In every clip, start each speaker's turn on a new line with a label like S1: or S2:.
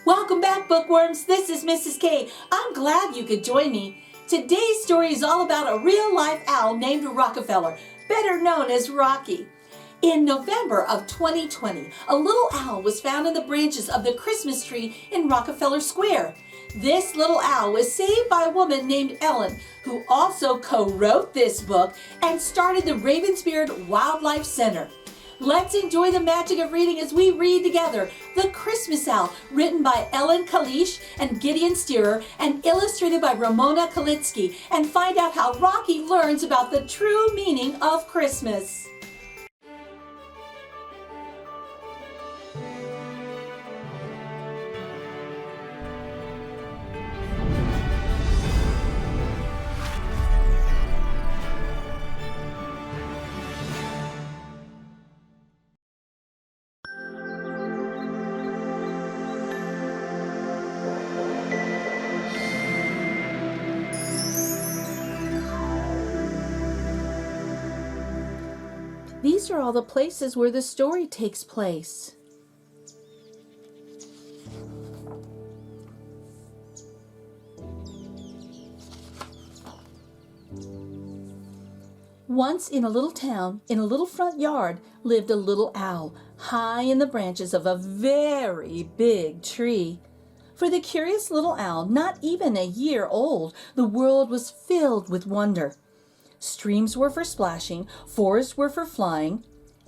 S1: Welcome back, bookworms. This is Mrs. K. I'm glad you could join me. Today's story is all about a real-life owl named Rockefeller, better known as Rocky. In November of 2020, a little owl was found in the branches of the Christmas tree in Rockefeller Square. This little owl was saved by a woman named Ellen, who also co-wrote this book and started the Ravensbeard Wildlife Center. Let's enjoy the magic of reading as we read together The Christmas Owl, written by Kalish and Gideon Sterer and illustrated by Ramona Kaulitzki, and find out how Rocky learns about the true meaning of Christmas. These are all the places where the story takes place. Once in a little town, in a little front yard, lived a little owl, high in the branches of a very big tree. For the curious little owl, not even a year old, the world was filled with wonder. Streams were for splashing, forests were for flying,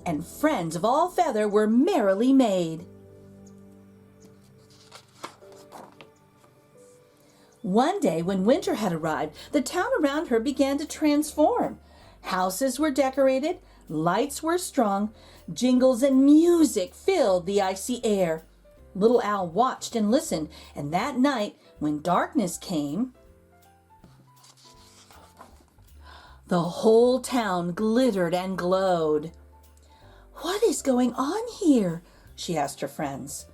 S1: and friends of all feather were merrily made. One day, when winter had arrived, the town around her began to transform. Houses were decorated, lights were strung, jingles and music filled the icy air. Little Owl watched and listened, and that night, when darkness came, the whole town glittered and glowed. "What is going on here?" she asked her friends.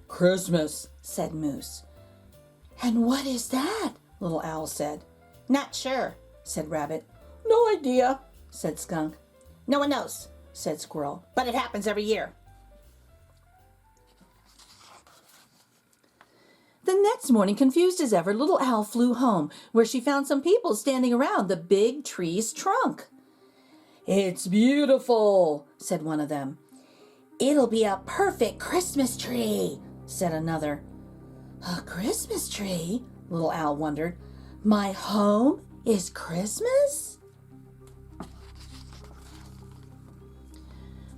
S1: "Christmas," said Moose. "And what is that?" Little Owl said. "Not sure," said Rabbit. "No idea," said Skunk. "No one knows," said Squirrel, "but it happens every year." The next morning, confused as ever, Little Owl flew home, where she found some people standing around the big tree's trunk. "It's beautiful," said one of them. "It'll be a perfect Christmas tree," said another. "A Christmas tree?" Little Owl wondered. "My home is Christmas?"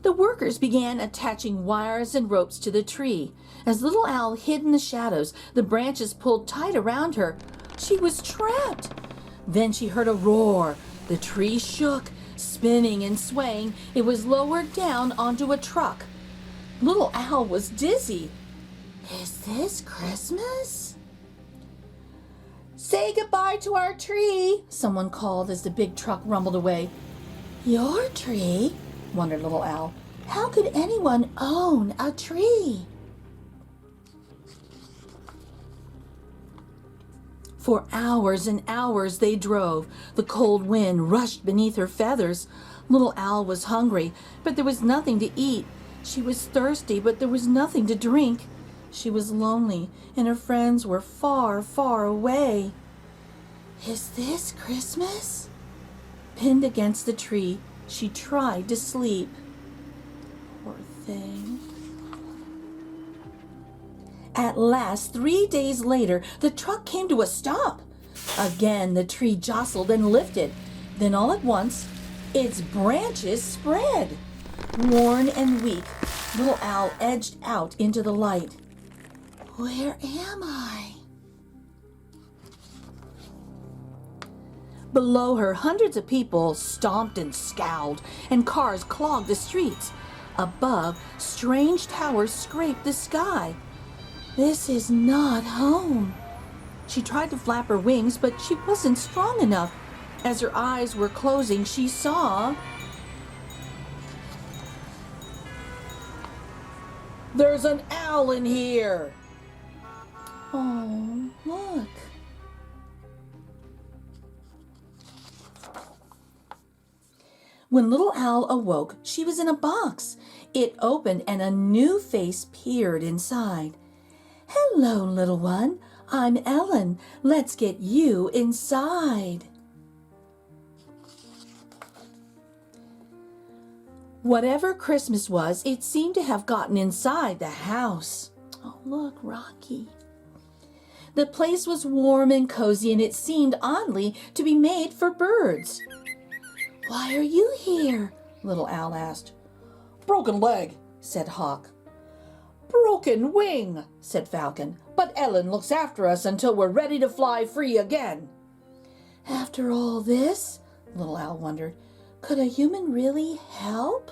S1: The workers began attaching wires and ropes to the tree. As Little Owl hid in the shadows, the branches pulled tight around her. She was trapped. Then she heard a roar. The tree shook, spinning and swaying. It was lowered down onto a truck. Little Owl was dizzy. "Is this Christmas?" "Say goodbye to our tree," someone called as the big truck rumbled away. "Your tree?" wondered Little Owl. "How could anyone own a tree?" For hours and hours they drove. The cold wind rushed beneath her feathers. Little Owl was hungry, but there was nothing to eat. She was thirsty, but there was nothing to drink. She was lonely, and her friends were far, far away. "Is this Christmas?" Pinned against the tree, she tried to sleep. Poor thing. At last, 3 days later, the truck came to a stop. Again, the tree jostled and lifted. Then all at once, its branches spread. Worn and weak, Little Owl edged out into the light. "Where am I?" Below her, hundreds of people stomped and scowled, and cars clogged the streets. Above, strange towers scraped the sky. "This is not home." She tried to flap her wings, but she wasn't strong enough. As her eyes were closing, she saw... "There's an owl in here!" "Oh, look." When Little Owl awoke, she was in a box. It opened and a new face peered inside. "Hello, little one. I'm Ellen. Let's get you inside." Whatever Christmas was, it seemed to have gotten inside the house. Oh, look, Rocky. The place was warm and cozy, and it seemed oddly to be made for birds. "Why are you here?" Little Al asked. "Broken leg," said Hawk. "Broken wing," said Falcon. "But Ellen looks after us until we're ready to fly free again." After all this, Little Al wondered, could a human really help?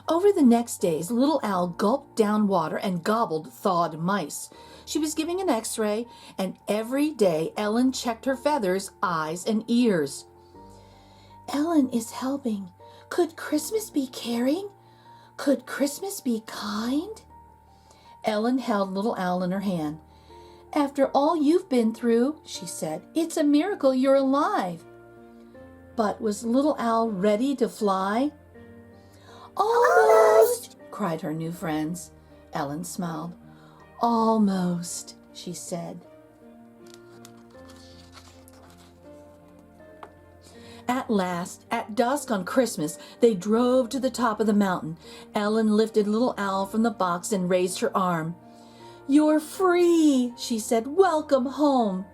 S1: Over the next days, Little Al gulped down water and gobbled thawed mice. She was giving an x-ray, and every day Ellen checked her feathers, eyes, and ears. Ellen is helping. Could Christmas be caring? Could Christmas be kind? Ellen held Little Al in her hand. "After all you've been through," she said, "it's a miracle you're alive." But was Little Al ready to fly? "Almost!" cried her new friends. Ellen smiled. "Almost," she said. At last, at dusk on Christmas, they drove to the top of the mountain. Ellen lifted Little Al from the box and raised her arm. "You're free," she said. "Welcome home."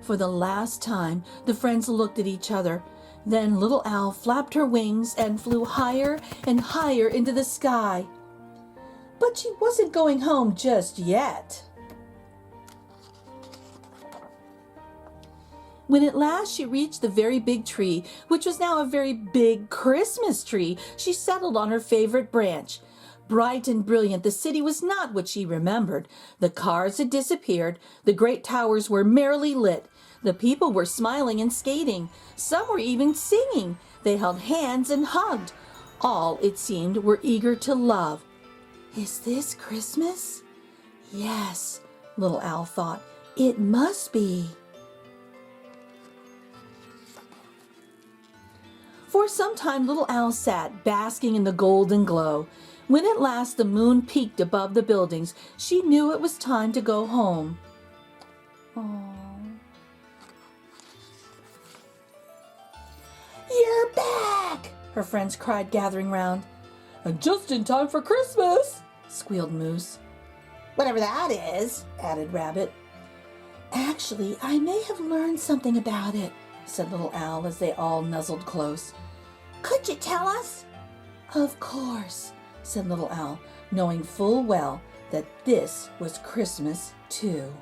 S1: For the last time, the friends looked at each other. Then Little Al flapped her wings and flew higher and higher into the sky. But she wasn't going home just yet. When at last she reached the very big tree, which was now a very big Christmas tree, she settled on her favorite branch. Bright and brilliant, the city was not what she remembered. The cars had disappeared. The great towers were merrily lit. The people were smiling and skating. Some were even singing. They held hands and hugged. All, it seemed, were eager to love. Is this Christmas? Yes, Little Al thought. It must be. For some time, Little Al sat, basking in the golden glow. When at last the moon peeked above the buildings, she knew it was time to go home. Aww. "You're back!" her friends cried, gathering round. "And just in time for Christmas!" squealed Moose. "Whatever that is," added Rabbit. "Actually, I may have learned something about it," said Little Al as they all nuzzled close. "Could you tell us?" "Of course," said Little Al, knowing full well that this was Christmas too.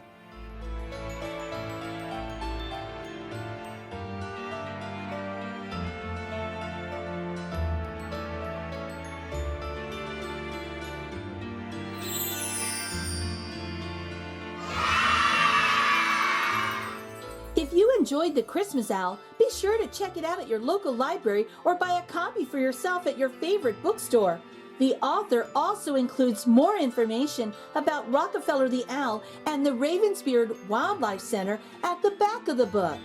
S1: If you enjoyed The Christmas Owl, be sure to check it out at your local library or buy a copy for yourself at your favorite bookstore. The author also includes more information about Rockefeller the Owl and the Ravensbeard Wildlife Center at the back of the book.